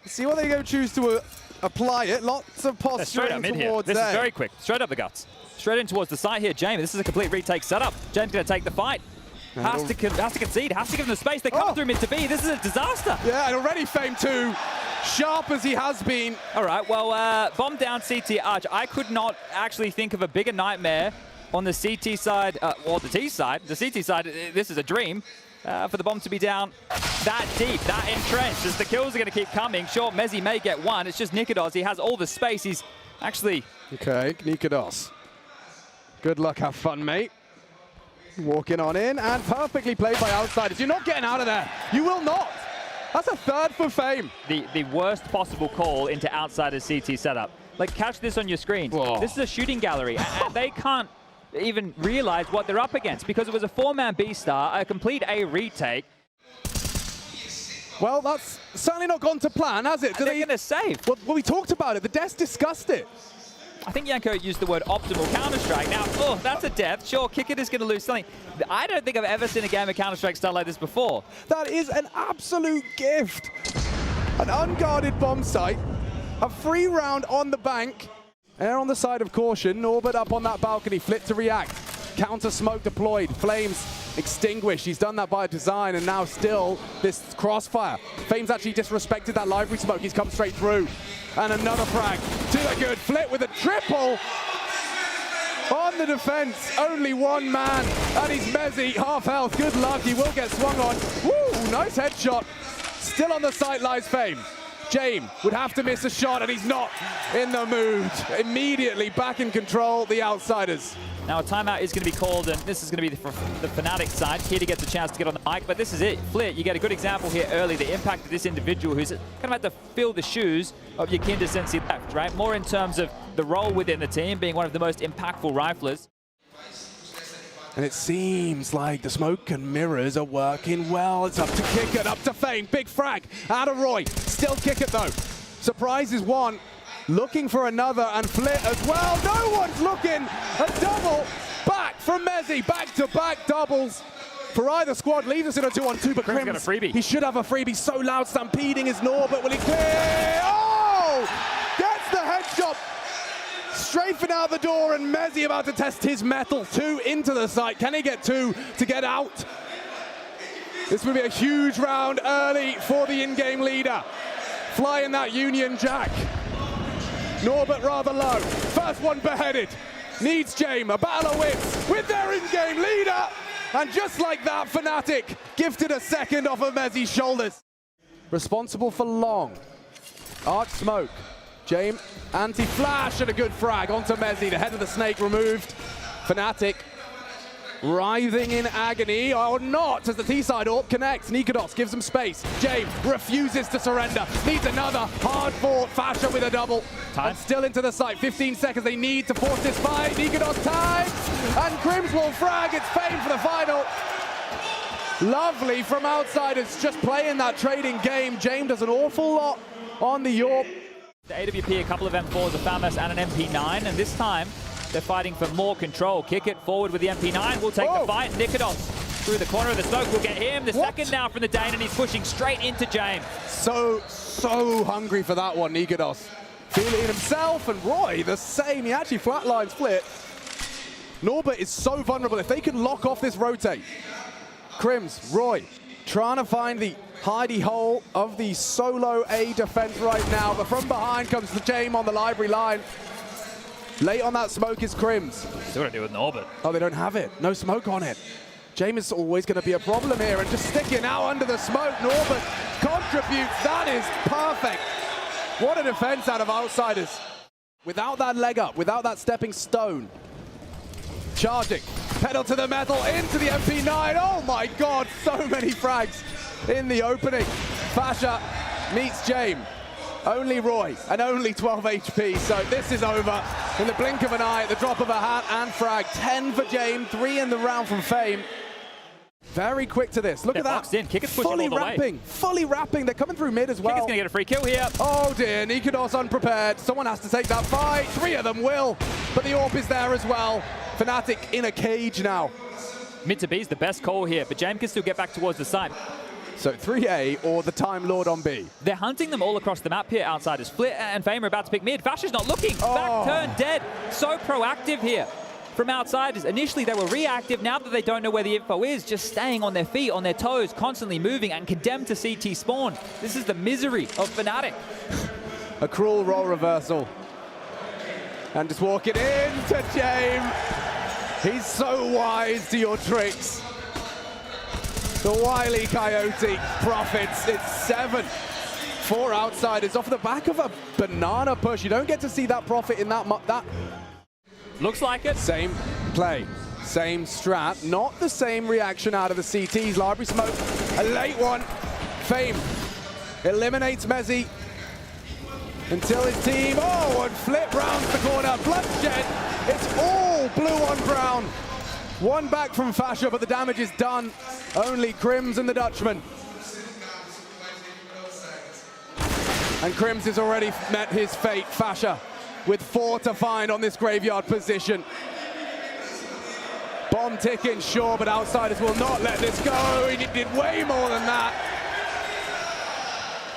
See what they go choose to apply it. Lots of posturing towards This is very quick. Straight up the guts. Straight in towards the side here. James, this is a complete retake setup. James going to take the fight. Has to concede, has to give them the space. They come through mid to B. This is a disaster. Yeah, and already Fame 2, sharp as he has been. All right, well, bomb down CT Arch. I could not actually think of a bigger nightmare on the CT side, or the T side. The CT side, this is a dream for the bomb to be down that deep, that entrenched, as the kills are going to keep coming. Sure, Mezzy may get one. It's just nykytilan. He has all the space. He's actually... Okay, nykytilan. Good luck, have fun, mate. Walking on in, and perfectly played by outsiders. You're not getting out of there. You will not. That's a third for Fame. The worst possible call into outsiders CT setup. Like, catch this on your screen. Whoa. This is a shooting gallery, and they can't even realize what they're up against because it was a 4-man B-star, a complete A retake. Well, that's certainly not gone to plan, has it? They're going to save. Well, we talked about it. The desk discussed it. I think Yanko used the word optimal Counter-Strike. Now, that's a death. Sure, Kickit is going to lose something. I don't think I've ever seen a game of Counter-Strike style like this before. That is an absolute gift. An unguarded bomb site, a free round on the bank. Air on the side of caution. Norbert up on that balcony, flip to react. Counter smoke deployed, flames extinguished. He's done that by design, and now still this crossfire. Fame's actually disrespected that library smoke. He's come straight through. And another frag to the good flip with a triple. On the defense, only one man, and he's Mezzy, half health. Good luck, he will get swung on. Woo, nice headshot. Still on the sight lies Fame. James would have to miss a shot, and he's not in the mood. Immediately back in control, the outsiders. Now a timeout is going to be called, and this is going to be the Fnatic side. Kitty gets a chance to get on the mic, but this is it. Flit, you get a good example here early, the impact of this individual who's kind of had to fill the shoes of Yakinda since he left, right? More in terms of the role within the team, being one of the most impactful riflers. And it seems like the smoke and mirrors are working well. It's up to Kickit, up to Fame. Big frag out of Roy. Still Kickit though. Surprise is one. Looking for another, and Flit as well. No one's looking. A double back from Mezzy. Back-to-back doubles for either squad. Leaves us in a 2-on-2, but Crim's got a freebie. He should have a freebie. So loud stampeding is Norbert. Will he clear? Oh! Gets the headshot. Strafing out the door, and Mezzy about to test his metal. 2 into the site. Can he get 2 to get out? This would be a huge round early for the in-game leader. Flying that Union Jack. Norbert rather low. First one beheaded. Needs James. A battle of wits with their in-game leader. And just like that, Fnatic gifted a second off of Mezzy's shoulders. Responsible for long. Arc smoke. James, anti-flash, and a good frag onto Mezzy. The head of the snake removed. Fnatic writhing in agony, or not, as the T-side AWP connects. nykytilan gives him space. James refuses to surrender. Needs another hard-fought fashion with a double. Time. And still into the site. 15 seconds. They need to force this fight. nykytilan time. And Crims will frag. It's Fame for the final. Lovely from outsiders, just playing that trading game. James does an awful lot on the AWP. The AWP, a couple of M4s, a FAMAS, and an MP9, and this time they're fighting for more control. Kickit forward with the MP9, will take the fight. nykytilan through the corner of the smoke will get him. The second now from the Dane, and he's pushing straight into James. So hungry for that one, nykytilan. Feeling himself, and Roy the same. He actually flatlines Flit. Norbert is so vulnerable. If they can lock off this rotate. Crims, Roy, trying to find the hidey hole of the solo A defense right now, but from behind comes the James on the library line. Late on that smoke is Crims. Still what to do with Norbert. Oh, they don't have it. No smoke on it. James is always going to be a problem here, and just sticking out under the smoke. Norbert contributes. That is perfect. What a defense out of outsiders. Without that leg up, without that stepping stone. Charging. Pedal to the metal, into the MP9. Oh my God, so many frags in the opening. Fasha meets James. Only Roy, and only 12 HP, so this is over in the blink of an eye, at the drop of a hat and frag. 10 for James, 3 in the round from Fame. Very quick to this. Look at that. In. Kickit's pushing fully all the wrapping, way. fully wrapping. They're coming through mid as well. Kickit's going to get a free kill here. Oh dear, nykytilan's unprepared. Someone has to take that fight. 3 of them will, but the AWP is there as well. Fnatic in a cage now. Mid to B is the best call here, but James can still get back towards the side. So 3A or the Time Lord on B. They're hunting them all across the map here, outsiders. Flit and Fame are about to pick mid. Fasha's not looking. Back turn dead. So proactive here from outsiders. Initially, they were reactive. Now that they don't know where the info is, just staying on their feet, on their toes, constantly moving and condemned to CT spawn. This is the misery of Fnatic. A cruel role reversal. And just walking into James. He's so wise to your tricks. The wily Coyote profits. It's 7 for outsiders off the back of a banana push. You don't get to see that profit in that. Looks like it. Same play, same strat, not the same reaction out of the CTs. Library smoke, a late one. Fame eliminates Mezzy until his team, and flip rounds the corner. Bloodshed, it's all blue on brown. One back from Fasha, but the damage is done. Only Crims and the Dutchman. And Crims has already met his fate. Fasha with 4 to find on this graveyard position. Bomb ticking, sure, but outsiders will not let this go. He did way more than that.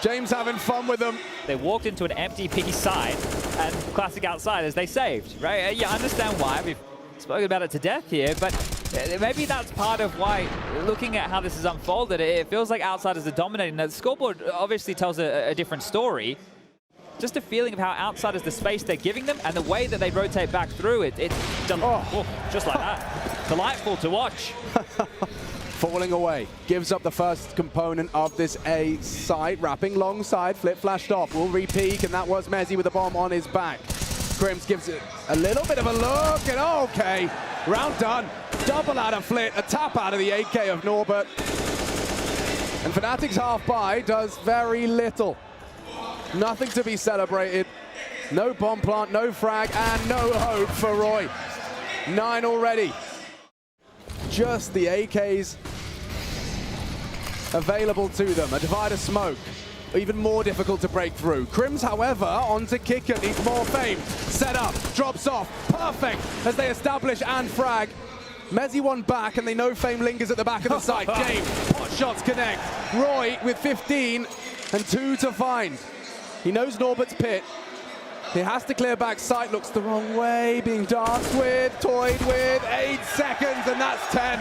James having fun with them. They walked into an empty piggy side, and classic outsiders, they saved, right? Yeah, I understand why. We've spoken about it to death here, but maybe that's part of why, looking at how this has unfolded, it feels like outsiders are dominating. Now, the scoreboard obviously tells a different story. Just a feeling of how outsiders, the space they're giving them, and the way that they rotate back through it, it's just like that. Delightful to watch. Falling away, gives up the first component of this A side, wrapping long side, flip flashed off, will re-peek, and that was Mezzy with the bomb on his back. Crims gives it a little bit of a look, and okay, round done. Double out of Flit, a tap out of the AK of Norbert. And Fnatic's half buy does very little. Nothing to be celebrated. No bomb plant, no frag, and no hope for Roy. 9 already. Just the AKs available to them. A divider smoke, even more difficult to break through. Crims, however, onto Kicker, needs more Fame. Set up, drops off, perfect as they establish and frag. Mezzy one back, and they know Fame lingers at the back of the site. James, hot shots connect. Roy with 15 and 2 to find. He knows Norbert's pit. He has to clear back. Sight looks the wrong way, being danced with, toyed with. 8 seconds, and that's 10.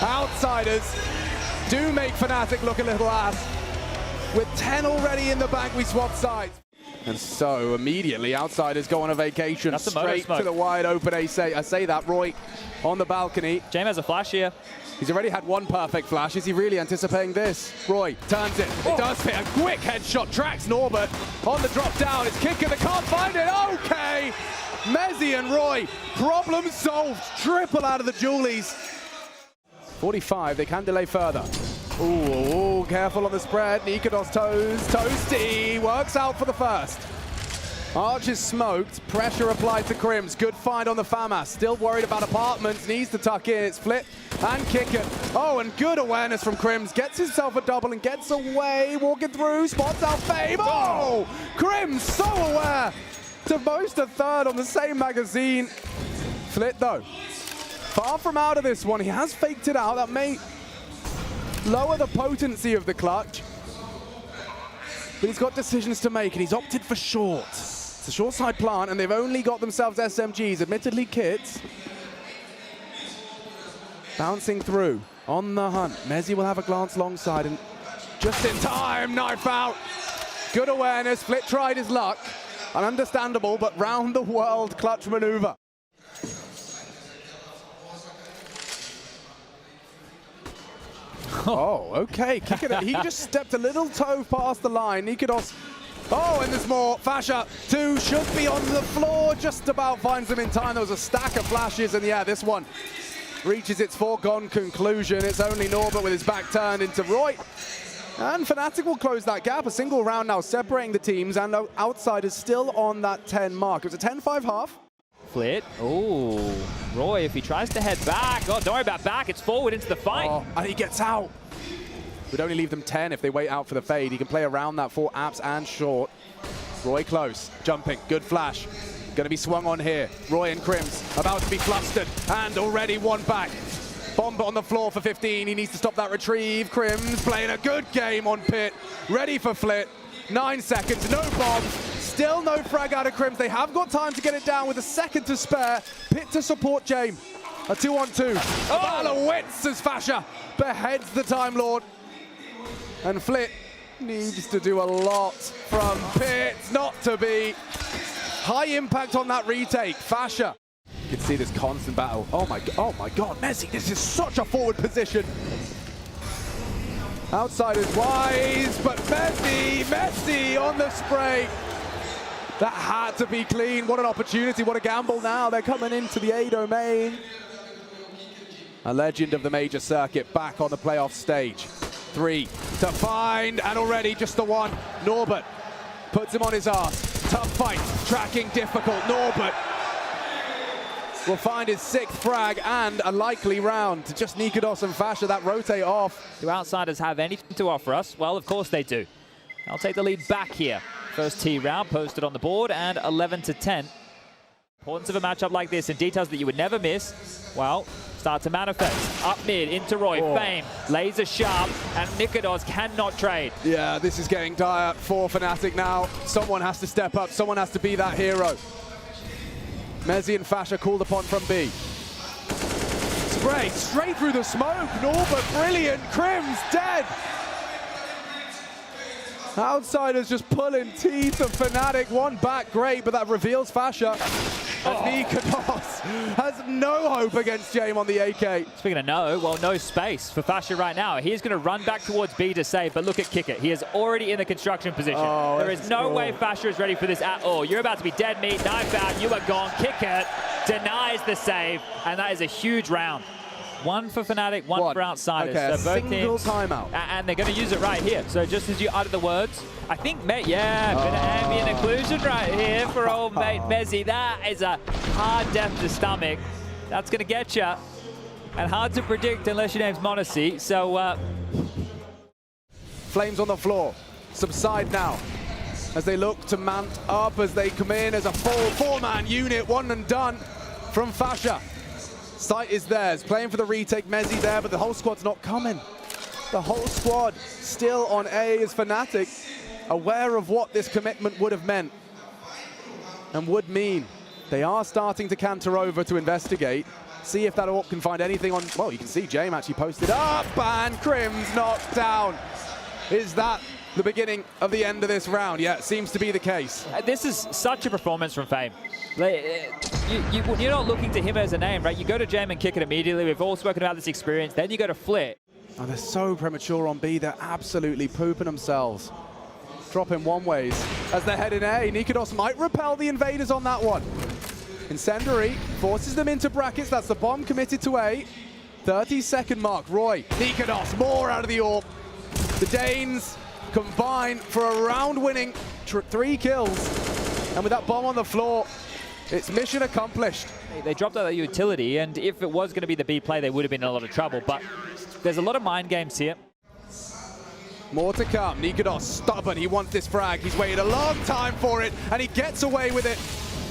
Outsiders do make Fnatic look a little ass. With 10 already in the bank, we swap sides. And so immediately, outsiders go on a vacation straight to the wide open A. I say that, Roy on the balcony. James has a flash here. He's already had one perfect flash. Is he really anticipating this? Roy turns it. It does fit. A quick headshot tracks Norbert on the drop down. It's Kicker. They can't find it. Okay. Mezzy and Roy. Problem solved. Triple out of the Julies. 45. They can delay further. Ooh, careful on the spread. Niko's toes. Toasty. Works out for the first. Arch is smoked, pressure applied to Crims. Good find on the FAMAS. Still worried about apartments, needs to tuck in. It's Flip and kick it. Oh, and good awareness from Crims. Gets himself a double and gets away. Walking through, spots out Fame. Oh, Crims so aware to boast a third on the same magazine. Flit though, far from out of this one. He has faked it out. That may lower the potency of the clutch. But he's got decisions to make, and he's opted for short. It's a short side plant, and they've only got themselves SMGs, admittedly kits. Bouncing through, on the hunt. Mezzy will have a glance long side, and just in time, knife out. Good awareness, Flit tried his luck. Ununderstandable, but round the world clutch maneuver. Oh, okay. He just stepped a little toe past the line. Nikodos. Oh, and there's more. Fasha, 2 should be on the floor. Just about finds them in time. There was a stack of flashes, and yeah, this one reaches its foregone conclusion. It's only Norbert with his back turned into Roy. And Fnatic will close that gap. A single round now separating the teams, and outsiders still on that 10 mark. It was a 10-5 half. Flit. Oh, Roy, if he tries to head back. Oh, don't worry about back. It's forward into the fight. Oh, and he gets out. Would only leave them 10 if they wait out for the fade. He can play around that for apps and short. Roy close, jumping, good flash. Going to be swung on here. Roy and Crims about to be flustered, and already one back. Bomb on the floor for 15. He needs to stop that retrieve. Crims playing a good game on Pit. Ready for Flit. 9 seconds, no bomb. Still no frag out of Crims. They have got time to get it down with a second to spare. Pit to support Jame. A 2-on-2. A battle of wits as Fasha beheads the Time Lord. And Flit needs to do a lot from Pit not to be. High impact on that retake. Fasha. You can see this constant battle. Oh my God, Messi, this is such a forward position. Outside is wise, but Messi on the spray. That had to be clean. What an opportunity, what a gamble now. They're coming into the A domain. A legend of the major circuit back on the playoff stage. 3 to find, and already just the one. Norbert puts him on his ass. Tough fight, tracking difficult. Norbert will find his 6th frag and a likely round to just nykytilan and Fasha. That rotate off. Do outsiders have anything to offer us? Well, of course they do. I'll take the lead back here. First T round posted on the board, and 11 to 10. Importance of a matchup like this and details that you would never miss, well, start to manifest. Up mid, into Roy, Fame, laser sharp, and nykytilan cannot trade. Yeah, this is getting dire for Fnatic now. Someone has to step up, someone has to be that hero. Mezzi and Fasha called upon from B. Spray straight through the smoke. Norbert, brilliant. Crims dead. Outsiders just pulling teeth of Fnatic. One back, great, but that reveals Fasha. As nykytilan has no hope against Jame on the AK. Speaking of no, well, no space for Fasha right now. He's going to run back towards B to save, but look at kicker. He is already in the construction position. There is no way Fasha is ready for this at all. You're about to be dead meat, knife out, you are gone. Kicker denies the save, and that is a huge round. One for Fnatic, one for outsiders. Okay, so both single teams, timeout. And they're going to use it right here. So just as you utter the words, I think, yeah, bit of ambient occlusion right here for old mate Mezzi. That is a hard death to stomach. That's going to get you. And hard to predict unless your name's Monacy. So, Flames on the floor. Subside now as they look to mount up as they come in as a full 4-man unit. One and done from Fasha. Sight is theirs, playing for the retake. Mezzi there, but the whole squad's not coming. The whole squad still on A as Fnatic, aware of what this commitment would have meant and would mean. They are starting to canter over to investigate, see if that AWP can find anything on. Well, you can see Jame actually posted up, and Crims knocked down. Is that the beginning of the end of this round? Yeah, it seems to be the case. This is such a performance from Fame. You're not looking to him as a name, right? You go to Jame and kick it immediately. We've all spoken about this experience. Then you go to Flit. Oh, they're so premature on B. They're absolutely pooping themselves. Dropping one ways as they're heading A. nykytilan might repel the invaders on that one. Incendiary forces them into brackets. That's the bomb committed to A. 30-second mark. Roy, nykytilan, more out of the AWP. The Danes combine for a round-winning 3 kills. And with that bomb on the floor, it's mission accomplished. They dropped out that utility, and if it was going to be the B play, they would have been in a lot of trouble. But there's a lot of mind games here. More to come. nykytilan stubborn. He wants this frag. He's waited a long time for it, and he gets away with it.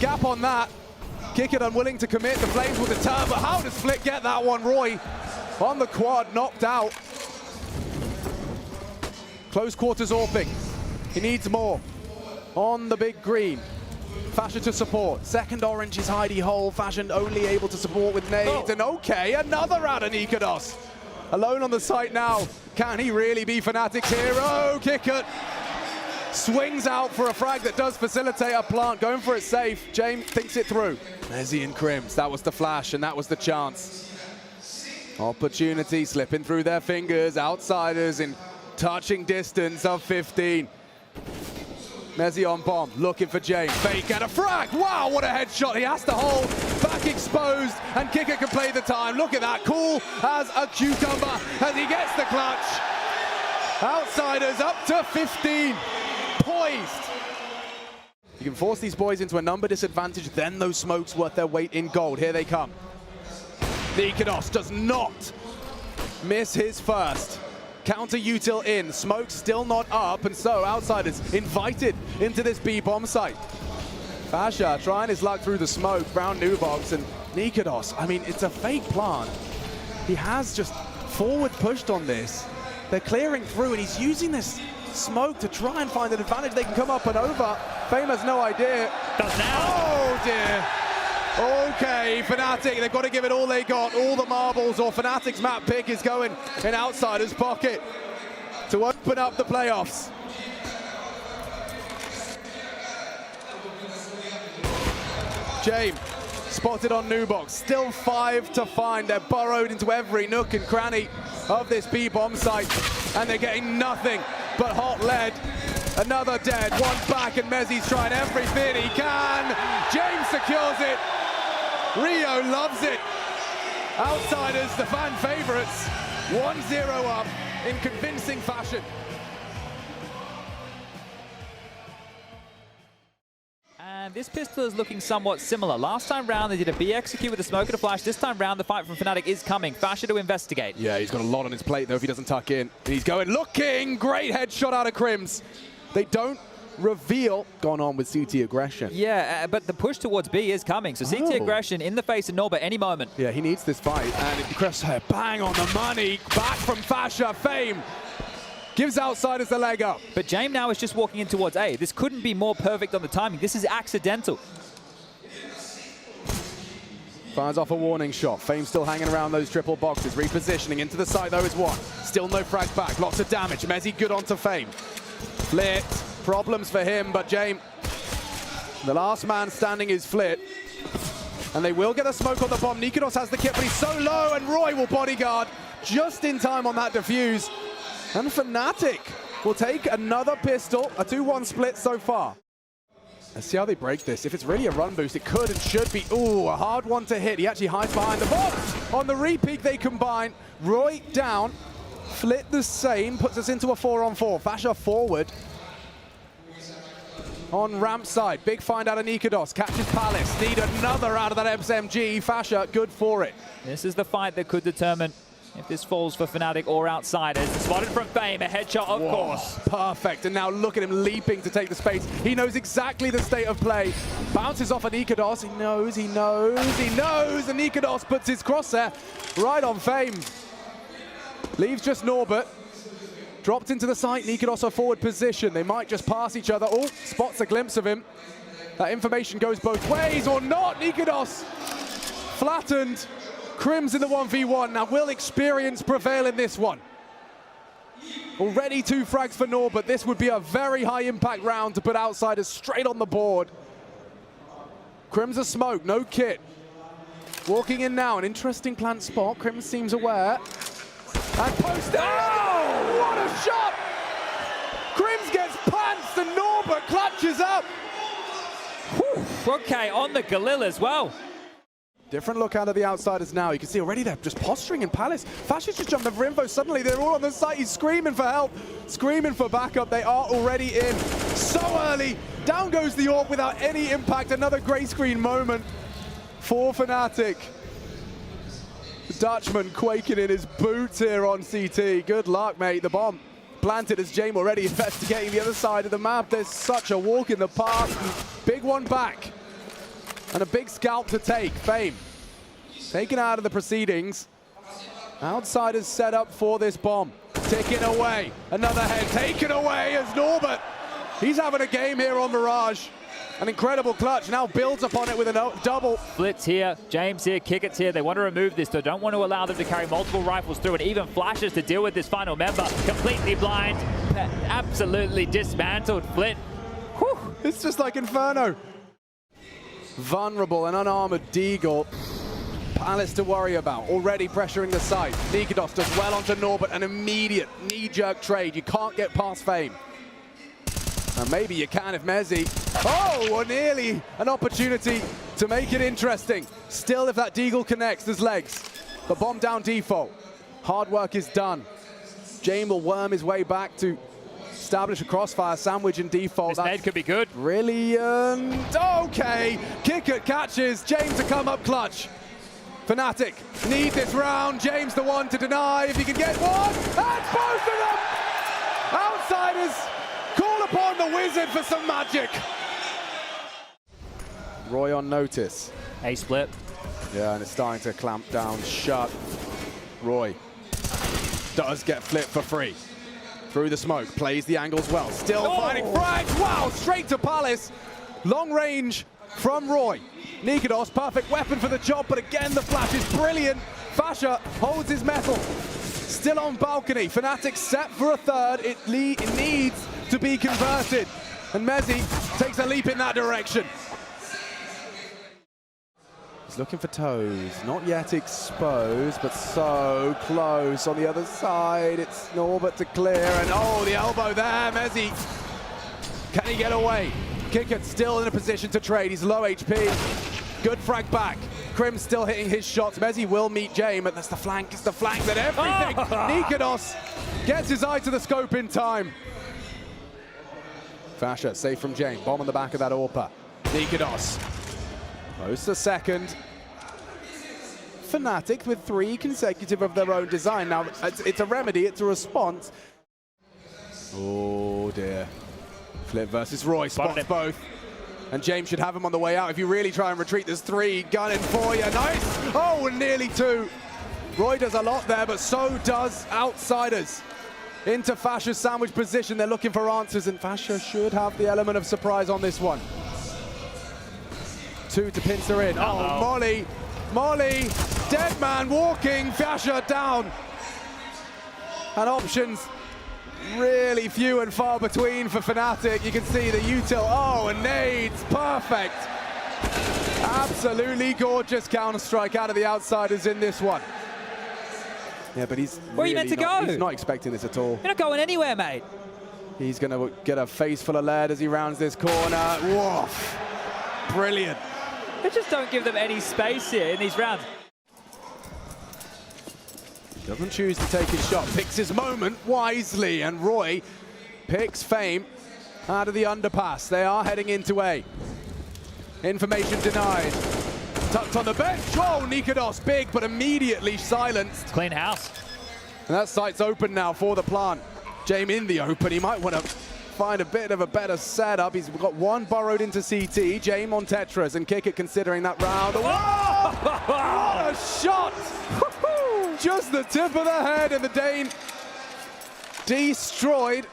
Gap on that. Kick it unwilling to commit. The Flames will deter, but how does Flick get that one? Roy on the quad, knocked out. Close quarters AWPing. He needs more. On the big green. Fasha to support. Second orange is hidey hole. Fashion only able to support with nades. And okay, another out of nykytilan. Alone on the site now. Can he really be Fnatic's hero? Kickert swings out for a frag that does facilitate a plant. Going for it safe. Jame thinks it through. Mezzi and Crims. That was the flash and that was the chance. Opportunity slipping through their fingers. Outsiders in touching distance of 15. Mezzi on bomb, looking for Jame. Fake and a frag. Wow, what a headshot. He has to hold. Back exposed, and Kicker can play the time. Look at that, cool as a cucumber as he gets the clutch. Outsiders up to 15. Poised. You can force these boys into a number disadvantage, then those smokes worth their weight in gold. Here they come. nykytilan does not miss his first. Counter util in, smoke still not up, and so outsiders invited into this B bomb site. Fasha trying his luck through the smoke, Brown new box, and nykytilan, I mean, it's a fake plant. He has just forward pushed on this. They're clearing through, and he's using this smoke to try and find an advantage. They can come up and over. Fame has no idea. Does now. Oh dear. Okay, Fnatic, they've got to give it all they got, all the marbles, or Fnatic's map pick is going in Outsider's pocket to open up the playoffs. James spotted on Nubox, still 5 to find. They're burrowed into every nook and cranny of this B-bomb site, and they're getting nothing but hot lead. Another dead, one back, and Mezzi's trying everything he can. James secures it. Rio loves it. Outsiders, the fan favorites, 1-0 up in convincing fashion. And this pistol is looking somewhat similar. Last time round, they did a B execute with a smoke and a flash. This time round, the fight from Fnatic is coming. Fasher to investigate. Yeah, he's got a lot on his plate, though, if he doesn't tuck in. And he's going, looking! Great headshot out of Crims. They don't reveal gone on with CT aggression. Yeah, but the push towards B is coming. So CT aggression in the face of Norbert any moment. Yeah, he needs this fight. And Crosshair, bang on the money. Back from Fasher. Fame gives Outsiders the leg up. But James now is just walking in towards A. This couldn't be more perfect on the timing. This is accidental. Fires off a warning shot. Fame still hanging around those triple boxes. Repositioning into the site, though, is one. Still no frag back. Lots of damage. Mezzi good onto Fame. Flit. Problems for him, but James, the last man standing is Flit. And they will get a smoke on the bomb. nykytilan has the kit, but he's so low, and Roy will bodyguard just in time on that defuse. And Fnatic will take another pistol, a 2-1 split so far. Let's see how they break this. If it's really a run boost, it could and should be. Ooh, a hard one to hit. He actually hides behind the box. On the repeat, they combine. Roy down, Flit the same, puts us into a 4-on-4. Fasher forward. On ramp side, big find out of nykytilan, catches Palace, need another out of that SMG. Fasher, good for it. This is the fight that could determine if this falls for Fnatic or Outsiders. Spotted from Fame, a headshot, of course. Perfect, and now look at him leaping to take the space. He knows exactly the state of play. Bounces off of nykytilan, he knows, and nykytilan puts his crosshair right on Fame. Leaves just Norbert. Dropped into the site, nykytilan forward position. They might just pass each other. Oh, spots a glimpse of him. That information goes both ways, or not. nykytilan flattened. Crims in the 1v1. Now, will experience prevail in this one? Already 2 frags for Norbert. This would be a very high impact round to put Outsiders straight on the board. Crims a smoke, no kit. Walking in now, an interesting plant spot. Crims seems aware. And post. Oh, what a shot! Crims gets pants and Norbert clutches up. Whew, okay, on the Galil as well. Different look out of the Outsiders now. You can see already they're just posturing in Palace. Fasher's just jumped for info. Suddenly they're all on the site. He's screaming for help, screaming for backup. They are already in. So early. Down goes the AWP without any impact. Another grey screen moment for Fnatic. The Dutchman quaking in his boots here on CT. Good luck, mate. The bomb planted as James already investigating the other side of the map. There's such a walk in the park. Big one back. And a big scalp to take. Fame taken out of the proceedings. Outsiders set up for this bomb. Ticking away. Another head taken away as Norbert. He's having a game here on Mirage. An incredible clutch. Now builds upon it with a double. Flits here, James here, Kickett's here. They want to remove this, though. Don't want to allow them to carry multiple rifles through, and even flashes to deal with this final member. Completely blind. Absolutely dismantled Flit. Whew, it's just like Inferno. Vulnerable and unarmored Deagle. Palace to worry about, already pressuring the site. nykytilan does well onto Norbert, an immediate knee-jerk trade. You can't get past Fame. And maybe you can if Mezzi. Oh, nearly an opportunity to make it interesting. Still, if that Deagle connects, there's legs. The bomb down default. Hard work is done. James will worm his way back to establish a crossfire sandwich in default. This nade could be good. Brilliant. Okay. Kickert catches. James to come up clutch. Fnatic need this round. James the one to deny if he can get one. That's both of them. Outsiders call upon the wizard for some magic. Roy on notice. A split. Yeah, and it's starting to clamp down shut. Roy does get flipped for free. Through the smoke, plays the angles well. Still finding frags. Wow, straight to Palace. Long range from Roy. nykytilan, perfect weapon for the job, but again, the flash is brilliant. Fasha holds his metal. Still on balcony. Fnatic set for a third. It needs to be converted. And Mezzi takes a leap in that direction. He's looking for toes. Not yet exposed, but so close on the other side. It's Norbert to clear, and oh, the elbow there, Mezzi. Can he get away? Kickert still in a position to trade. He's low HP. Good frag back. Krim still hitting his shots. Mezzi will meet Jame, but that's the flank. It's the flank that everything. nykytilan gets his eye to the scope in time. Fasha safe from Jame. Bomb on the back of that AWPer. nykytilan. Close to second. Fnatic with 3 consecutive of their own design. Now, it's a remedy, it's a response. Oh dear. Flip versus Roy, spots both. And James should have him on the way out. If you really try and retreat, there's 3 gunning for you. Nice! Oh, and nearly 2. Roy does a lot there, but so does Outsiders. Into Fasha's sandwich position, they're looking for answers, and Fasha should have the element of surprise on this one. 2 to pincer in. Oh, Molly, dead man walking, Fasha down. And options really few and far between for Fnatic. You can see the util, oh, and nades, perfect. Absolutely gorgeous counter-strike out of the Outsiders in this one. Yeah, but he's Where are you meant to go? He's not expecting this at all. You're not going anywhere, mate. He's going to get a face full of lead as he rounds this corner. Whoa, brilliant. They just don't give them any space here in these rounds. Doesn't choose to take his shot, picks his moment wisely, and Roy picks Fame out of the underpass. They are heading into A. Information denied. Tucked on the bench. Oh, nykytilan, big, but immediately silenced. Clean house. And that site's open now for the plant. Jame in the open. He might want to find a bit of a better setup. He's got 1 burrowed into CT. Jame on Tetris, and Kickert considering that round. Whoa! What a shot! Just the tip of the head, and the Dane destroyed.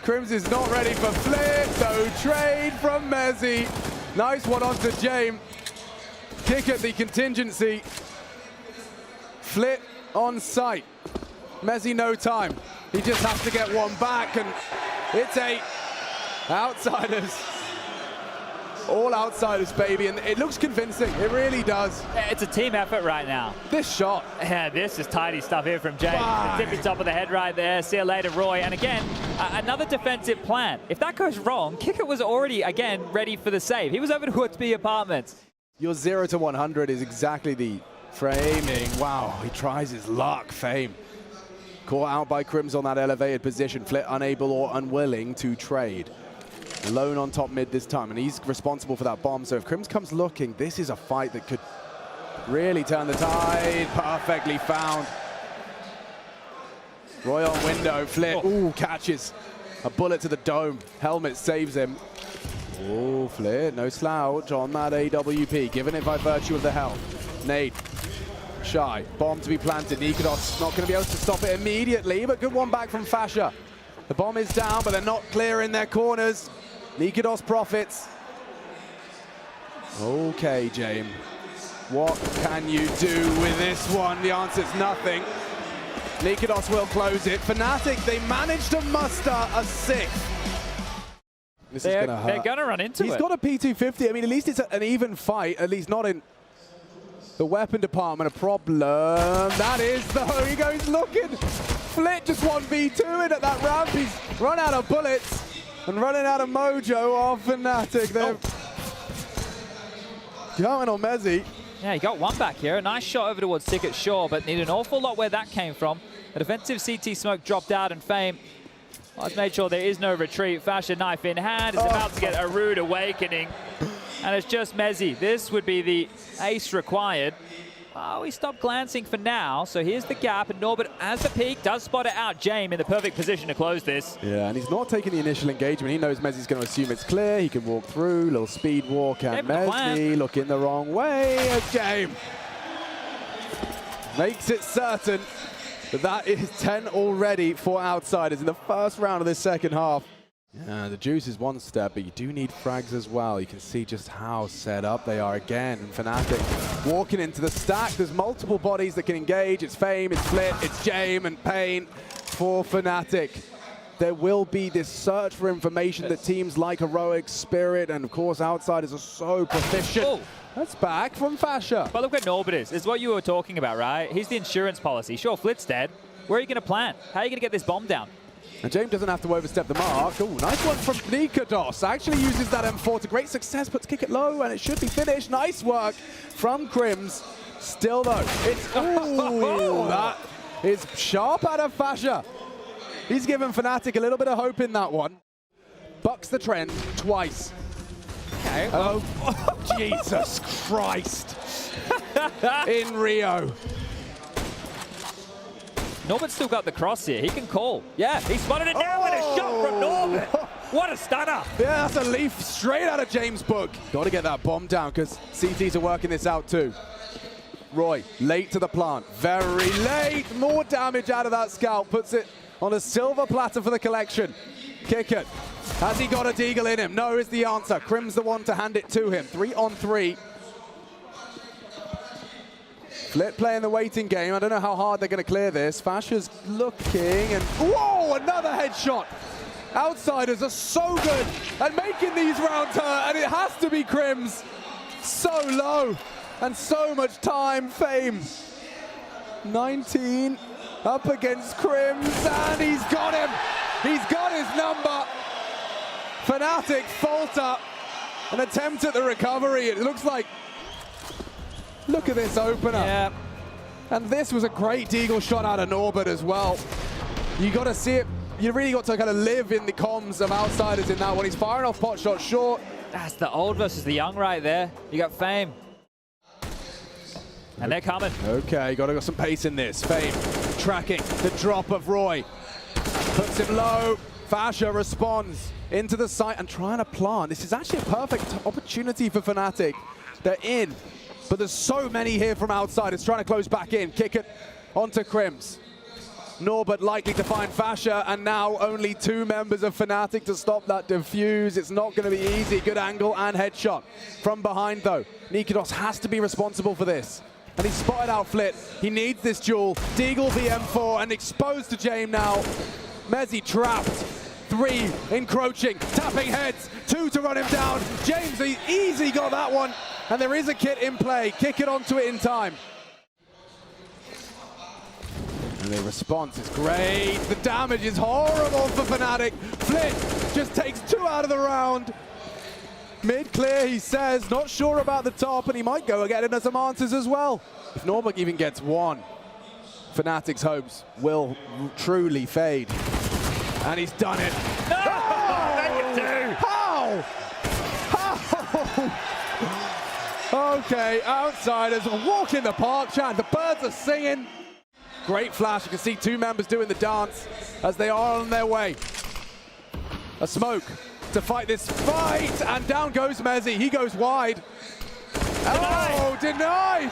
Crims is not ready for flip, though trade from Mezzi. Nice one onto Jame. Kick at the contingency. Flip on sight. Mezzi no time. He just has to get 1 back, and it's a Outsiders. All Outsiders, baby, and it looks convincing. It really does. It's a team effort right now. This shot. Yeah, this is tidy stuff here from Jay. The tippy top of the head right there. See you later, Roy. And again, another defensive plan. If that goes wrong, Kickert was already, again, ready for the save. He was over to Woodby Apartments. Your 0 to 100 is exactly the framing. Wow, he tries his luck, Fame. Caught out by Crims on that elevated position. Flit unable or unwilling to trade. Alone on top mid this time, and he's responsible for that bomb. So if Crims comes looking, this is a fight that could really turn the tide. Perfectly found. Roy on window, Flit, ooh, catches. A bullet to the dome. Helmet saves him. Oh, Flit, no slouch on that AWP, given it by virtue of the health. Nade, shy, bomb to be planted. nykytilan not going to be able to stop it immediately, but good one back from Fasha. The bomb is down, but they're not clearing their corners. nykytilan profits. Okay, Jame. What can you do with this one? The answer's nothing. nykytilan will close it. Fnatic, they managed to muster a 6th. This is going to hurt. They're going to run into it. He's got a P250. I mean, at least it's an even fight. At least not in the weapon department. A problem. That is, though. He goes looking. Flit just 1v2 in at that ramp. He's run out of bullets and running out of mojo off Fnatic. They're going on Mezzi. Yeah, he got 1 back here. A nice shot over towards Ticket, sure, but need an awful lot where that came from. A defensive CT smoke dropped out, and Fame has made sure there is no retreat. Fashion knife in hand is about to get a rude awakening. And it's just Mezzi. This would be the ace required. Oh, he stopped glancing for now. So here's the gap, and Norbert, as the peak, does spot it out. Jame in the perfect position to close this. Yeah, and he's not taking the initial engagement. He knows Mezzi's going to assume it's clear. He can walk through, little speed walk, and Mezzi looking the wrong way as Jame makes it certain that is 10 already for Outsiders in the first round of this second half. Yeah, the juice is one step, but you do need frags as well. You can see just how set up they are again. And Fnatic walking into the stack. There's multiple bodies that can engage. It's Fame, it's Flit, it's Jame and Pain for Fnatic. There will be this search for information that teams like Heroic, Spirit, and of course Outsiders are so proficient. Oh. That's back from Fasha. But look where Norbert is. It's what you were talking about, right? He's the insurance policy. Sure, Flit's dead. Where are you going to plant? How are you going to get this bomb down? And James doesn't have to overstep the mark. Oh, nice one from nykytilan. Actually uses that M4 to great success, but to kick it low, and it should be finished. Nice work from Crims. Still though, it's, ooh, that is sharp out of Fasha. He's given Fnatic a little bit of hope in that one. Bucks the trend twice. Okay. Oh, Jesus Christ. In Rio. Norbert's still got the cross here. He can call. Yeah, he spotted it down with a shot from Norbert. What a stunner. Yeah, that's a leaf straight out of James' book. Got to get that bomb down because CTs are working this out too. Roy, late to the plant. Very late. More damage out of that scout. Puts it on a silver platter for the collection. Kick it. Has he got a deagle in him? No is the answer. Crim's the one to hand it to him. 3-on-3. Flit playing the waiting game. I don't know how hard they're going to clear this. Fasha's looking and whoa, another headshot. Outsiders are so good at making these rounds hurt, and it has to be Crims. So low and so much time. Fame. 19 up against Crims, and he's got him. He's got his number. Fnatic falter. An attempt at the recovery. It looks like, look at this opener. Yeah. And this was a great deagle shot out of Norbert as well. You got to see it. You really got to kind of live in the comms of Outsiders in that one. He's firing off pot shot short. That's the old versus the young right there. You got Fame. And they're coming. Okay, got some pace in this. Fame tracking the drop of Roy. Puts him low. Fasha responds into the site and trying to plant. This is actually a perfect opportunity for Fnatic. They're in, but there's so many here from Outsiders trying to close back in. Kick it onto Crims. Norbert likely to find Fasha, and now only 2 members of Fnatic to stop that defuse. It's not going to be easy. Good angle and headshot from behind though. nykytilan has to be responsible for this. And he's spotted out Flit. He needs this duel. Deagle the M4 and exposed to Jame now. Mezzy trapped. 3 encroaching, tapping heads. 2 to run him down. James easy got that one. And there is a kit in play. Kick it onto it in time. And the response is great. The damage is horrible for Fnatic. Flit just takes 2 out of the round. Mid clear, he says. Not sure about the top, and he might go get into some answers as well. If Norbert even gets 1, Fnatic's hopes will truly fade. And he's done it. No! How? How? Okay, Outsiders walk in the park, Chad. The birds are singing. Great flash. You can see 2 members doing the dance as they are on their way. A smoke to fight this fight, and down goes Mezzy. He goes wide. Oh, denied!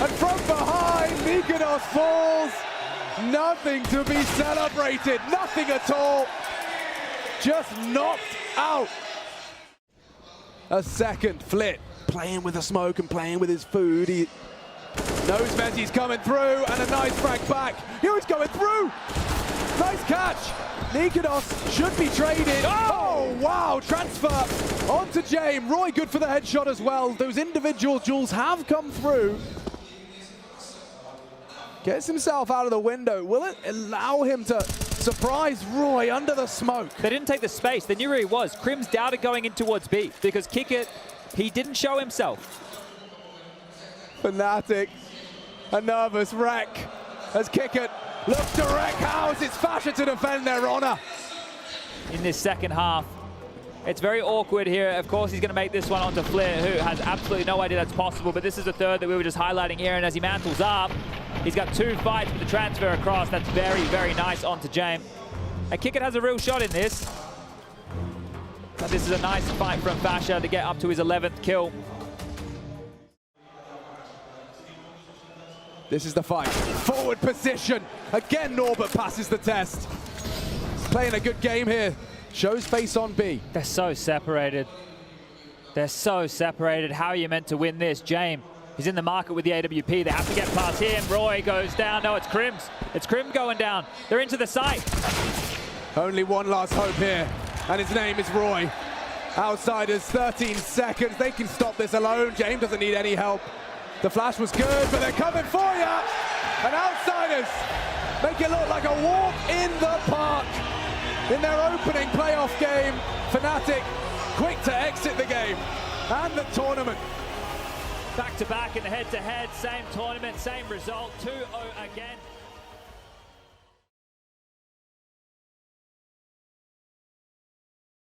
And from behind, nykytilan falls. Nothing to be celebrated, nothing at all. Just knocked out. A second Flit, playing with the smoke and playing with his food. He knows Mezzy's coming through, and a nice frag back. He's going through. Nice catch. nykytilan should be traded. Oh, wow, transfer onto Jame. Roy good for the headshot as well. Those individual duels have come through. Gets himself out of the window. Will it allow him to surprise Roy under the smoke? They didn't take the space. They knew where he was. Crims doubted going in towards B because kick it, he didn't show himself. Fnatic, a nervous wreck as kick it looks to wreck house. It's Fasha to defend their honor. In this second half, it's very awkward here. Of course, he's going to make this one onto Flair, who has absolutely no idea that's possible, but this is the third that we were just highlighting here, and as he mantles up, he's got 2 fights with the transfer across. That's very, very nice onto Jame. And Kickit has a real shot in this. But this is a nice fight from Fasha to get up to his 11th kill. This is the fight. Forward position. Again, Norbert passes the test. Playing a good game here. Shows face on B. They're so separated. They're so separated. How are you meant to win this? James, he's in the market with the AWP. They have to get past him. Roy goes down. No, it's Crims. It's Crim going down. They're into the site. Only one last hope here, and his name is Roy. Outsiders, 13 seconds. They can stop this alone. James doesn't need any help. The flash was good, but they're coming for you. And Outsiders make it look like a walk in the park. In their opening playoff game, Fnatic quick to exit the game and the tournament. Back to back in the head-to-head, same tournament, same result, 2-0 again.